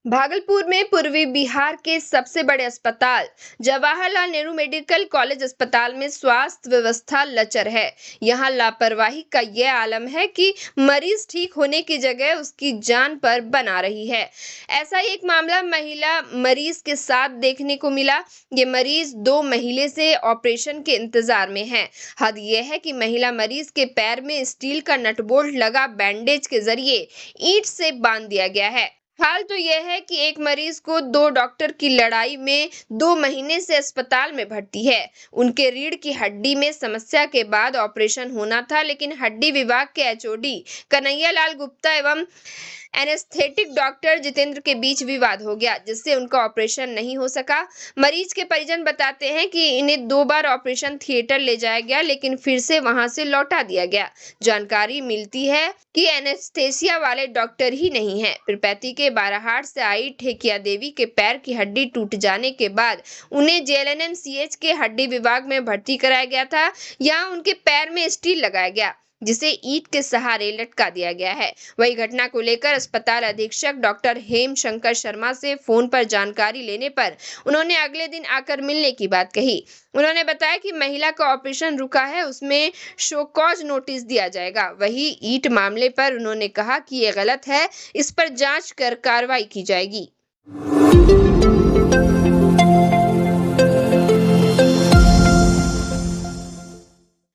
भागलपुर में पूर्वी बिहार के सबसे बड़े अस्पताल जवाहरलाल नेहरू मेडिकल कॉलेज अस्पताल में स्वास्थ्य व्यवस्था लचर है। यहां लापरवाही का यह आलम है कि मरीज ठीक होने की जगह उसकी जान पर बना रही है। ऐसा एक मामला महिला मरीज के साथ देखने को मिला। ये मरीज 2 महीने से ऑपरेशन के इंतजार में है। हद यह है कि महिला मरीज के पैर में स्टील का नटबोल्ट लगा बैंडेज के जरिए ईंट से बांध दिया गया है। हाल तो यह है कि एक मरीज को 2 डॉक्टर की लड़ाई में 2 महीने से अस्पताल में भर्ती है। उनके रीढ़ की हड्डी में समस्या के बाद ऑपरेशन होना था, लेकिन हड्डी विभाग के एचओडी कन्हैया लाल गुप्ता एवं एनेस्थेटिक डॉक्टर जितेंद्र के बीच विवाद हो गया, जिससे उनका ऑपरेशन नहीं हो सका। मरीज के परिजन बताते हैं कि इन्हें 2 बार ऑपरेशन थिएटर ले जाया गया, लेकिन फिर से वहां से लौटा दिया गया। जानकारी मिलती है कि एनेस्थेसिया वाले डॉक्टर ही नहीं है। पीरपैंती के बाराहाट से आई ठेकिया देवी के पैर की हड्डी टूट जाने के बाद उन्हें जेएलएनएमसीएच के हड्डी विभाग में भर्ती कराया गया था। यहाँ उनके पैर में स्टील लगाया गया, जिसे ईंट के सहारे लटका दिया गया है। वही घटना को लेकर अस्पताल अधीक्षक डॉक्टर हेम शंकर शर्मा से फोन पर जानकारी लेने पर उन्होंने अगले दिन आकर मिलने की बात कही। उन्होंने बताया कि महिला का ऑपरेशन रुका है, उसमें शो कॉज नोटिस दिया जाएगा। वही ईंट मामले पर उन्होंने कहा कि ये गलत है, इस पर जांच कर कार्रवाई की जाएगी।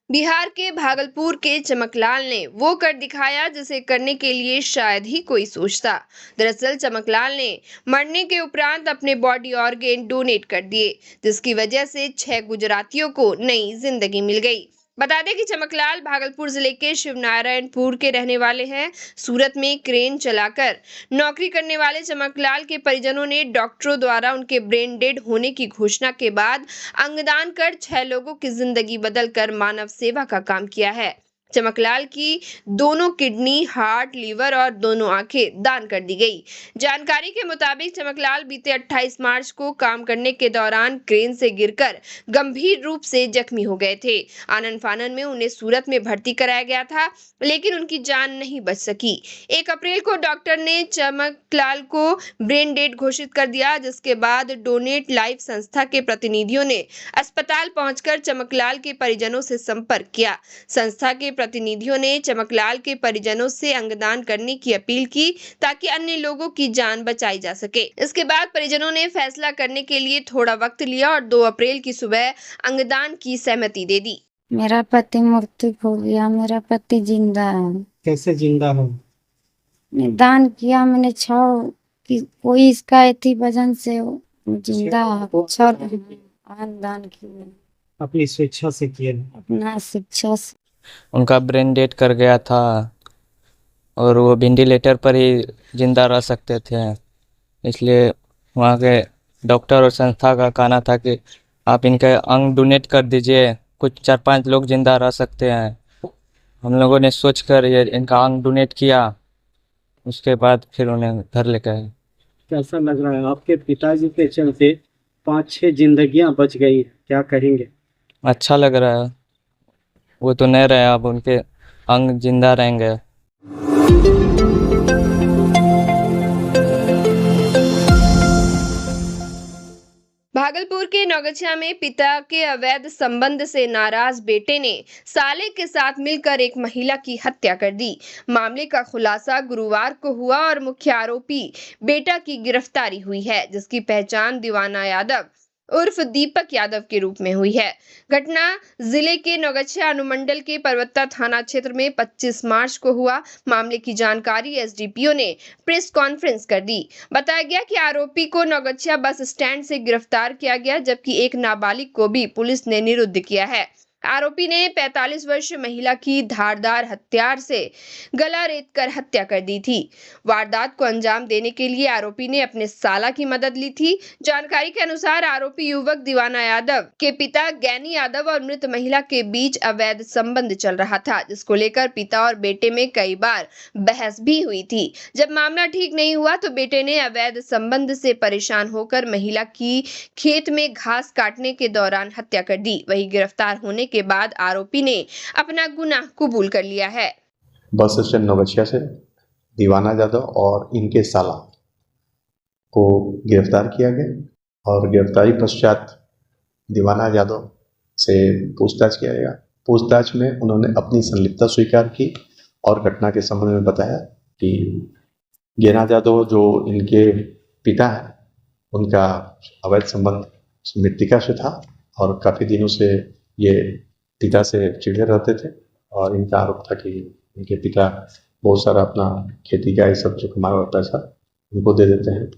बिहार के भागलपुर के चमकलाल ने वो कर दिखाया जिसे करने के लिए शायद ही कोई सोचता। दरअसल चमकलाल ने मरने के उपरांत अपने बॉडी ऑर्गेन डोनेट कर दिए, जिसकी वजह से 6 गुजरातियों को नई जिंदगी मिल गई। बता दें कि चमकलाल भागलपुर जिले के शिवनारायणपुर के रहने वाले हैं। सूरत में क्रेन चलाकर नौकरी करने वाले चमकलाल के परिजनों ने डॉक्टरों द्वारा उनके ब्रेन डेड होने की घोषणा के बाद अंगदान कर 6 लोगों की जिंदगी बदलकर मानव सेवा का काम किया है। चमकलाल की दोनों किडनी, हार्ट, लीवर और दोनों आंखें दान कर दी गई। जानकारी के मुताबिक चमकलाल बीते 28 मार्च को काम करने के दौरान क्रेन से गिरकर गंभीर रूप से जख्मी हो गए थे। आनन फानन में उन्हें सूरत में भर्ती कराया गया था, लेकिन उनकी जान नहीं बच सकी। 1 अप्रैल को डॉक्टर ने चमकलाल को ब्रेन डेड घोषित कर दिया, जिसके बाद डोनेट लाइफ संस्था के प्रतिनिधियों ने अस्पताल पहुंचकर चमकलाल के परिजनों से संपर्क किया। संस्था के प्रतिनिधियों ने चमकलाल के परिजनों से अंगदान करने की अपील की, ताकि अन्य लोगों की जान बचाई जा सके। इसके बाद परिजनों ने फैसला करने के लिए थोड़ा वक्त लिया और 2 अप्रैल की सुबह अंगदान की सहमति दे दी। मेरा पति मृत्यु हो गया, मेरा पति जिंदा है। कैसे जिंदा हो? दान किया मैंने 6 कि कोई इसका इतनी वजन से जिंदा है। 6 दान किया अपनी स्वेच्छा से किए? अपना शिक्षा से। उनका ब्रेन डेड कर गया था और वो वेंटिलेटर पर ही जिंदा रह सकते थे, इसलिए वहाँ के डॉक्टर और संस्था का कहना था कि आप इनके अंग डोनेट कर दीजिए, कुछ 4-5 लोग जिंदा रह सकते हैं। हम लोगों ने सोचकर ये इनका अंग डोनेट किया, उसके बाद फिर उन्हें घर लेकर आए। कैसा लग रहा है? आपके पिताजी के चलते 5-6 जिंदगियां बच गई, क्या कहेंगे? अच्छा लग रहा है, वो तो नहीं रहे, अब उनके अंग जिंदा रहेंगे। भागलपुर के नौगछिया में पिता के अवैध संबंध से नाराज बेटे ने साले के साथ मिलकर एक महिला की हत्या कर दी। मामले का खुलासा गुरुवार को हुआ और मुख्य आरोपी बेटा की गिरफ्तारी हुई है, जिसकी पहचान दीवाना यादव उर्फ दीपक यादव के रूप में हुई है। घटना जिले के नौगछिया अनुमंडल के परवत्ता थाना क्षेत्र में 25 मार्च को हुआ। मामले की जानकारी एसडीपीओ ने प्रेस कॉन्फ्रेंस कर दी। बताया गया कि आरोपी को नौगछिया बस स्टैंड से गिरफ्तार किया गया, जबकि एक नाबालिग को भी पुलिस ने निरुद्ध किया है। आरोपी ने 45 वर्षीय महिला की धारदार हथियार से गला रेतकर हत्या कर दी थी। वारदात को अंजाम देने के लिए आरोपी ने अपने साला की मदद ली थी। जानकारी के अनुसार आरोपी युवक दीवाना यादव के पिता गैनी यादव और मृत महिला के बीच अवैध संबंध चल रहा था, जिसको लेकर पिता और बेटे में कई बार बहस भी हुई थी। जब मामला ठीक नहीं हुआ तो बेटे ने अवैध संबंध से परेशान होकर महिला की खेत में घास काटने के दौरान हत्या कर दी। वही गिरफ्तार होने के बाद आरोपी ने अपना गुनाह कबूल कर लिया है। बस स्टैंड नौगछिया से दीवाना यादव और इनके साला को गिरफ्तार किया गया और गिरफ्तारी पश्चात दीवाना यादव से पूछताछ किया गया। पूछताछ में उन्होंने अपनी संलिप्तता स्वीकार की और घटना के संबंध में बताया कि गेना यादव जो इनके पिता हैं उनका अवैध संबंध मृतिका से था और काफ़ी दिनों से ये पिता से चिढ़े रहते थे और इनका आरोप था कि इनके पिता बहुत सारा अपना खेती का ये सब जो कमाया हुआ पैसा उनको दे देते हैं।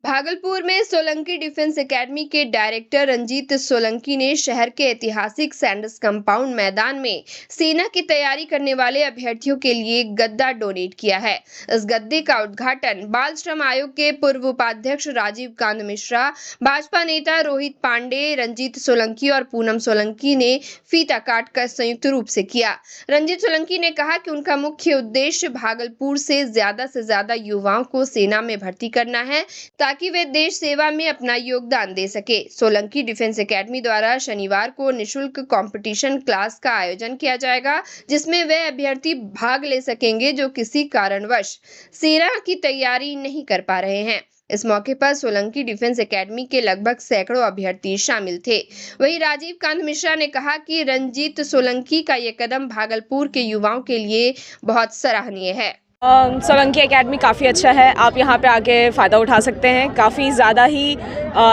भागलपुर में सोलंकी डिफेंस एकेडमी के डायरेक्टर रंजीत सोलंकी ने शहर के ऐतिहासिक सैंडस कंपाउंड मैदान में सेना की तैयारी करने वाले अभ्यर्थियों के लिए गद्दा डोनेट किया है। इस गद्दे का उद्घाटन बाल श्रम आयोग के पूर्व उपाध्यक्ष राजीव कांत मिश्रा, भाजपा नेता रोहित पांडे, रंजीत सोलंकी और पूनम सोलंकी ने फीता काटकर संयुक्त रूप से किया। रंजीत सोलंकी ने कहा कि उनका मुख्य उद्देश्य भागलपुर से ज्यादा युवाओं को सेना में भर्ती करना है ताकि वे देश सेवा में अपना योगदान दे सके। सोलंकी डिफेंस एकेडमी द्वारा शनिवार को निशुल्क कंपटीशन क्लास का आयोजन किया जाएगा, जिसमें वे अभ्यर्थी भाग ले सकेंगे जो किसी कारणवश सेना की तैयारी नहीं कर पा रहे हैं। इस मौके पर सोलंकी डिफेंस एकेडमी के लगभग सैकड़ों अभ्यर्थी शामिल थे। वहीं राजीव कांत मिश्रा ने कहा कि रंजीत सोलंकी का ये कदम भागलपुर के युवाओं के लिए बहुत सराहनीय है। सोलंकी एकेडमी काफ़ी अच्छा है, आप यहाँ पे आके फ़ायदा उठा सकते हैं। काफ़ी ज़्यादा ही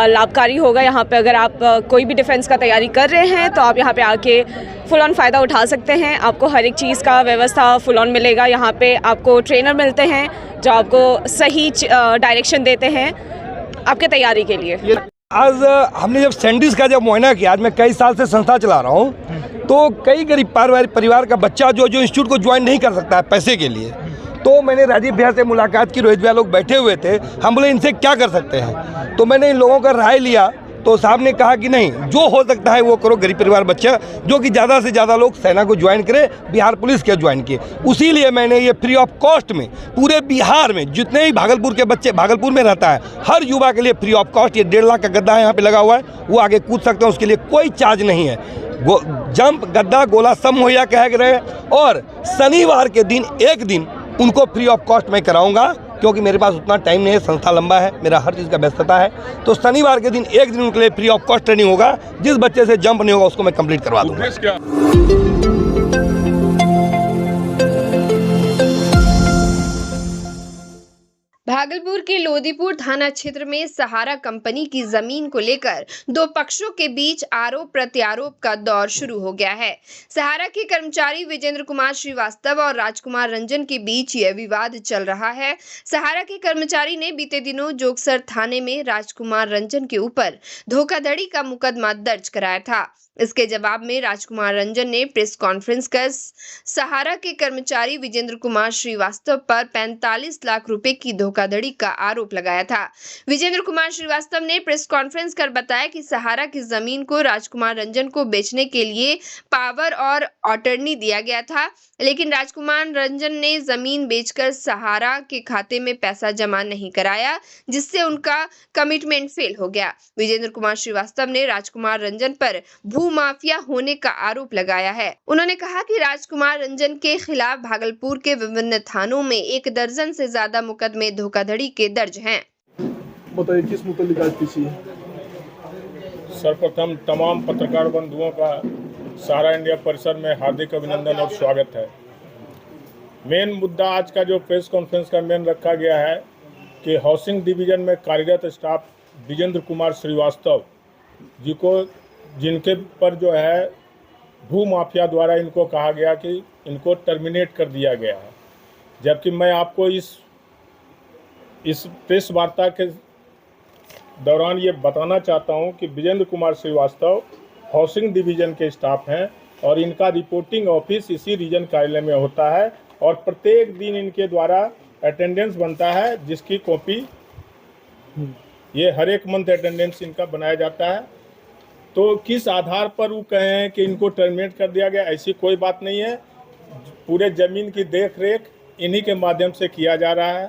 लाभकारी होगा यहाँ पे। अगर आप कोई भी डिफेंस का तैयारी कर रहे हैं तो आप यहाँ पे आके फुल ऑन फ़ायदा उठा सकते हैं। आपको हर एक चीज़ का व्यवस्था फुल ऑन मिलेगा। यहाँ पे आपको ट्रेनर मिलते हैं जो आपको सही डायरेक्शन देते हैं आपके तैयारी के लिए। आज हमने जब सैंडिस का जब मुआयना किया, आज मैं कई साल से संस्था चला रहा हूँ, तो कई गरीब परिवार का बच्चा जो इंस्टीट्यूट को ज्वाइन नहीं कर सकता है पैसे के लिए, तो मैंने राजीव भैया से मुलाकात की। रोहित भैया लोग बैठे हुए थे, हम बोले इनसे क्या कर सकते हैं, तो मैंने इन लोगों का राय लिया। तो साहब ने कहा कि नहीं, जो हो सकता है वो करो। गरीब परिवार बच्चा जो कि ज़्यादा से ज़्यादा लोग सेना को ज्वाइन करें, बिहार पुलिस के ज्वाइन किए। उसी लिए मैंने ये फ्री ऑफ कॉस्ट में पूरे बिहार में जितने ही भागलपुर के बच्चे भागलपुर में रहता है, हर युवा के लिए फ्री ऑफ कॉस्ट ये 1.5 लाख का गद्दा है यहाँ पे लगा हुआ है, वो आगे कूद सकते हैं, उसके लिए कोई चार्ज नहीं है। जंप, गद्दा, गोला सब मुहैया कह रहे हैं। और शनिवार के दिन एक दिन उनको फ्री ऑफ कॉस्ट मैं कराऊंगा, क्योंकि मेरे पास उतना टाइम नहीं है, संस्था लंबा है, मेरा हर चीज़ का व्यस्तता है। तो शनिवार के दिन एक दिन उनके लिए फ्री ऑफ कॉस्ट ट्रेनिंग होगा। जिस बच्चे से जंप नहीं होगा उसको मैं कंप्लीट करवा दूंगा। भागलपुर के लोदीपुर थाना क्षेत्र में सहारा कंपनी की जमीन को लेकर दो पक्षों के बीच आरोप प्रत्यारोप का दौर शुरू हो गया है। सहारा के कर्मचारी विजेंद्र कुमार श्रीवास्तव और राजकुमार रंजन के बीच यह विवाद चल रहा है। सहारा के कर्मचारी ने बीते दिनों जोगसर थाने में राजकुमार रंजन के ऊपर धोखाधड़ी का मुकदमा दर्ज कराया था। इसके जवाब में राजकुमार रंजन ने प्रेस कॉन्फ्रेंस कर सहारा के कर्मचारी विजेंद्र कुमार श्रीवास्तव पर 45 लाख रुपए की धोखाधड़ी का आरोप लगाया था। विजेंद्र कुमार श्रीवास्तव ने प्रेस कॉन्फ्रेंस कर बताया कि सहारा की जमीन को राजकुमार रंजन को बेचने के लिए पावर और अटॉर्नी दिया गया था, लेकिन राजकुमार रंजन ने जमीन बेचकर सहारा के खाते में पैसा जमा नहीं कराया, जिससे उनका कमिटमेंट फेल हो गया। विजेंद्र कुमार श्रीवास्तव ने राजकुमार रंजन पर माफिया होने का आरोप लगाया है। उन्होंने कहा कि राजकुमार रंजन के खिलाफ भागलपुर के विभिन्न थानों में 1 दर्जन से ज्यादा मुकदमे धोखाधड़ी के दर्ज हैं। बताइए किस मुताबिक आज पीछे? सर्वप्रथम तमाम पत्रकार बंधुओं का सहारा इंडिया परिसर में हार्दिक अभिनंदन और स्वागत है। मेन मुद्दा आज का जो प्रेस कॉन्फ्रेंस का मेन रखा गया है कि हाउसिंग डिवीजन में कार्यरत स्टाफ विजेंद्र कुमार श्रीवास्तव जी को, जिनके पर जो है भू माफिया द्वारा इनको कहा गया कि इनको टर्मिनेट कर दिया गया है, जबकि मैं आपको इस प्रेस वार्ता के दौरान ये बताना चाहता हूं कि विजेंद्र कुमार श्रीवास्तव हाउसिंग डिवीजन के स्टाफ हैं और इनका रिपोर्टिंग ऑफिस इसी रीजन कार्यालय में होता है और प्रत्येक दिन इनके द्वारा अटेंडेंस बनता है, जिसकी कॉपी ये हर एक मंथ अटेंडेंस इनका बनाया जाता है। तो किस आधार पर वो कहे हैं कि इनको टर्मिनेट कर दिया गया, ऐसी कोई बात नहीं है। पूरे जमीन की देख रेख इन्हीं के माध्यम से किया जा रहा है।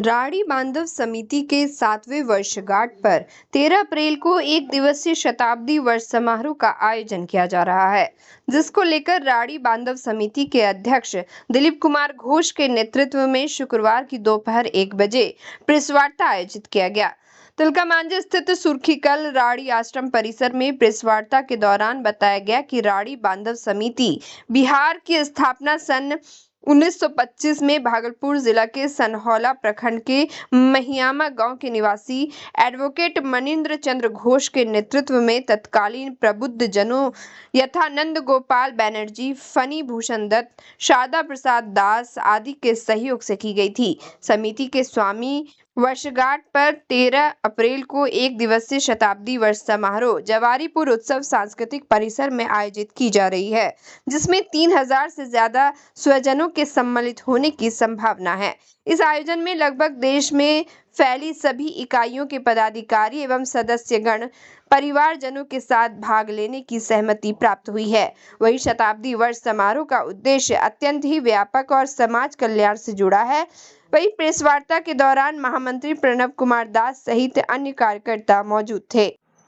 राड़ी बांधव समिति के 7वें वर्षगांठ पर 13 अप्रैल को एक दिवसीय शताब्दी वर्ष समारोह का आयोजन किया जा रहा है, जिसको लेकर राड़ी बांधव समिति के अध्यक्ष दिलीप कुमार घोष के नेतृत्व में शुक्रवार की दोपहर 1 बजे प्रेस वार्ता आयोजित किया गया। तिलकामांझी स्थित सुर्खीकल राड़ी आश्रम परिसर में प्रेस वार्ता के दौरान बताया गया कि राड़ी बांधव समिति बिहार की स्थापना सन 1925 में भागलपुर जिला के सनहौला प्रखंड के महियामा गांव के निवासी एडवोकेट मनिंद्र चंद्र घोष के नेतृत्व में तत्कालीन प्रबुद्ध जनों यथा नंद गोपाल बैनर्जी, फनी भूषण दत्त, शारदा प्रसाद दास आदि के सहयोग से की गई थी। समिति के स्वामी वर्षगांठ पर 13 अप्रैल को एक दिवसीय शताब्दी वर्ष समारोह जवारीपुर उत्सव सांस्कृतिक परिसर में आयोजित की जा रही है, जिसमें 3000 से ज्यादा स्वजनों के सम्मिलित होने की संभावना है। इस आयोजन में लगभग देश में फैली सभी इकाइयों के पदाधिकारी एवं सदस्यगण परिवारजनों के साथ भाग लेने की सहमति प्राप्त हुई है। वही शताब्दी वर्ष समारोह का उद्देश्य अत्यंत ही व्यापक और समाज कल्याण से जुड़ा है। वही प्रेस वार्ता के दौरान महामंत्री प्रणव कुमार दास सहित अन्य कार्यकर्ता मौजूद थे।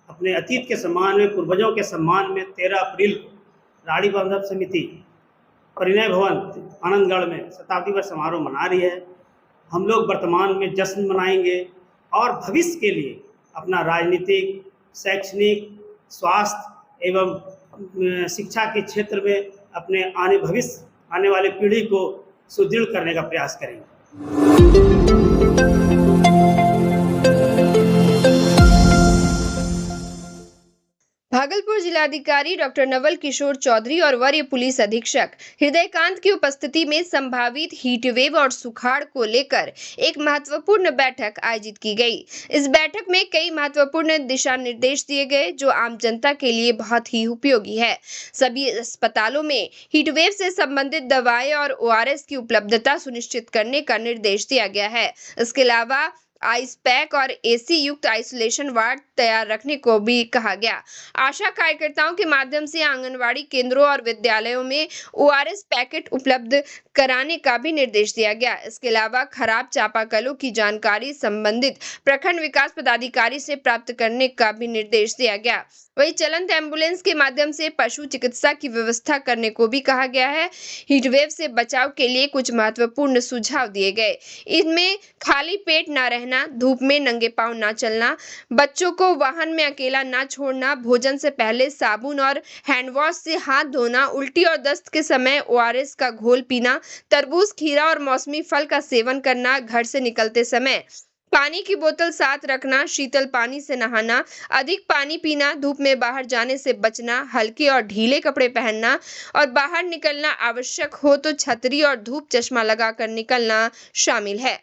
अपने अतीत के सम्मान में, पूर्वजों के सम्मान में 13 अप्रैल को राड़ी बांधव समिति परिणय भवन आनंदगढ़ में शताब्दी वर्ष समारोह मना रही है। हम लोग वर्तमान में जश्न मनाएंगे और भविष्य के लिए अपना राजनीतिक, शैक्षणिक, स्वास्थ्य एवं शिक्षा के क्षेत्र में अपने आने वाले पीढ़ी को सुदृढ़ करने का प्रयास करेंगे। भागलपुर जिलाधिकारी डॉक्टर नवल किशोर चौधरी और वरीय पुलिस अधीक्षक हृदयकांत की उपस्थिति में संभावित हीट वेव और सुखाड़ को लेकर एक महत्वपूर्ण बैठक आयोजित की गई। इस बैठक में कई महत्वपूर्ण दिशा निर्देश दिए गए, जो आम जनता के लिए बहुत ही उपयोगी है। सभी अस्पतालों में हीट वेव से संबंधित दवाएं और ORS की उपलब्धता सुनिश्चित करने का निर्देश दिया गया है। इसके अलावा आइस पैक और AC युक्त आइसोलेशन वार्ड तैयार रखने को भी कहा गया। आशा कार्यकर्ताओं के माध्यम से आंगनवाड़ी केंद्रों और विद्यालयों में ORS पैकेट उपलब्ध कराने का भी निर्देश दिया गया। इसके अलावा खराब चापाकलों की जानकारी संबंधित प्रखंड विकास पदाधिकारी से प्राप्त करने का भी निर्देश दिया गया। वही चलंत एम्बुलेंस के माध्यम से पशु चिकित्सा की व्यवस्था करने को भी कहा गया है। हीटवेव से बचाव के लिए कुछ महत्वपूर्ण सुझाव दिए गए। इनमें खाली पेट न रहना, धूप में नंगे पांव न चलना, बच्चों को वाहन में अकेला न छोड़ना, भोजन से पहले साबुन और हैंड वॉश से हाथ धोना, उल्टी और दस्त के समय ORS का घोल पीना, तरबूज, खीरा और मौसमी फल का सेवन करना, घर से निकलते समय पानी की बोतल साथ रखना, शीतल पानी से नहाना, अधिक पानी पीना, धूप में बाहर जाने से बचना, हल्के और ढीले कपड़े पहनना और बाहर निकलना आवश्यक हो तो छतरी और धूप चश्मा लगाकर निकलना शामिल है।